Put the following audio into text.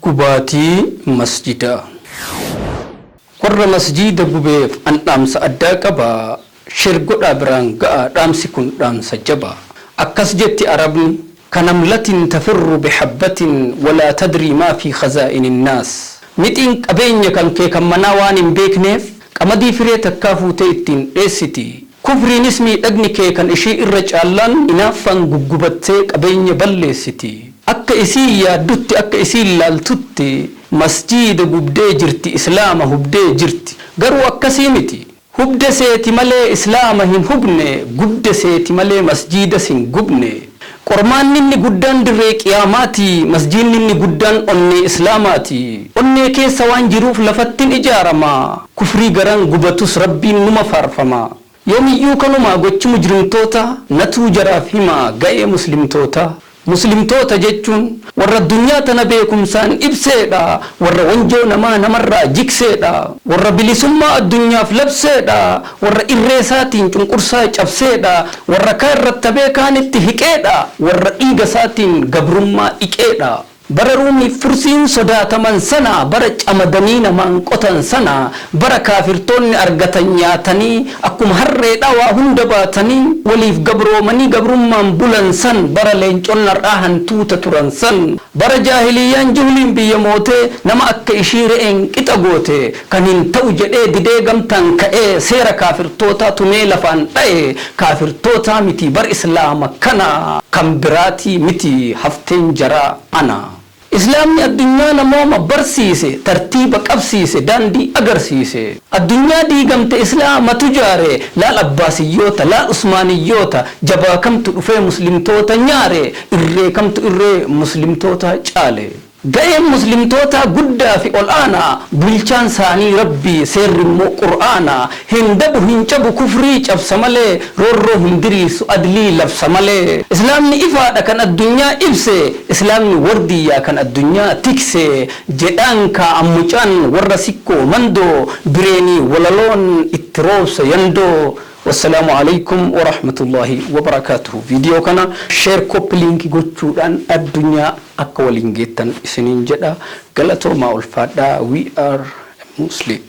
Kubati masjida. Warra masjida gubeef andamsa adda qaba shirgodha biraan ga'a dhaamsi kun dhaamsa jaba. Akkas jetti arabni kanamlatin tafirru bihabbatin wala tadri ma fi khaza'inin nas. Mitiin qabeenya kan kee kan manaa waan hin beekneef qamadii firee takkaa fuutee ittiin dheessiti. Kufriinis miidhagni kee kan ishii irra caallaan inaaffaan guggubattee qabeenya balleessiti. Akka isii yaaddutti akka isii ilaaltutti masjida gubdee jirti islaama hubdee jirti. Garuu akkasii miti. Hubde seeti malee islaama hin hubne, gubde seeti malee masjida sin gubne. Qormaan inni guddaan dirree qiyaamaati, masjidni inni guddaan onnee islaamaati. Onnee keessa waan jiruuf lafattin ijaarama. Kufrii garaan gubatus rabbiin numa faarfama. Yoomiyyuu kanuma gochi mujrimtoota natuu jaraaf hima ga'ee muslimtoota. Muslimtoota jechuun warra addunyaa tana beekumsaan ibseedha, warra wanjoo namarraa jikseedha, warra bilisummaa addunyaaf labseedha, warra irreesaatiin cunqursaa cabseedha, warra kaan irratti beekaanitti hiqeedha, warra dhiiga isaatiin gabrummaa dhiqeedha. Bara ruumii fursiin sodaataman sana, bara camadanii namaan qotan sana, bara kaafirtoonni argatan nyaatanii akkuma harreedha waa hunda baatanii waliif gabroomanii gabrummaan bulan san, bara leenconni har'aa hantuuta turan san, bara jaahiliyyaan juhliin biyya mootee nama akka ishii re'een qixa goote kan hin ta'u jedhee didee gamtaan ka'ee seera kaafirtootaa tumee lafaan dha'e. Kaafirtootaa miti bar islaama kana kan biraatii miti hafteen jaraa ana. Islaamni addunyaa namooma barsiise, tartiiba qabsiise, daandii agarsiise. Addunyaa diigamte islaamatu jaare, laal abbaasiyyoota, laal usmaaniyyoota, jabaa kamtu dhufee muslimtoota nyaare, irree kamtu irree muslimtoota caale. Ga'een muslimtoota guddaa fi ol'aanaa, bulchaan isaanii rabbii seerri immoo qur'aana. Hin dabu hin cabu kufrii cabsa malee, roorroo hin diriirsu adlii labsa malee. Islaamni ifaadha kan addunyaa ibse, islaamni wardiyyaa kan addunyaa tikse. Jedhaan kaa'an mucaan warra sikkoo mandoo, bireenii walaloon itti roobsa yandoo. والسلام عليكم ورحمة الله وبركاته. فيديو كنا شير كوب لينك gochuudhaan addunyaa akka waliin geettan isiniin jedha. Galatoomaa ulfaadhaa. We are Muslim.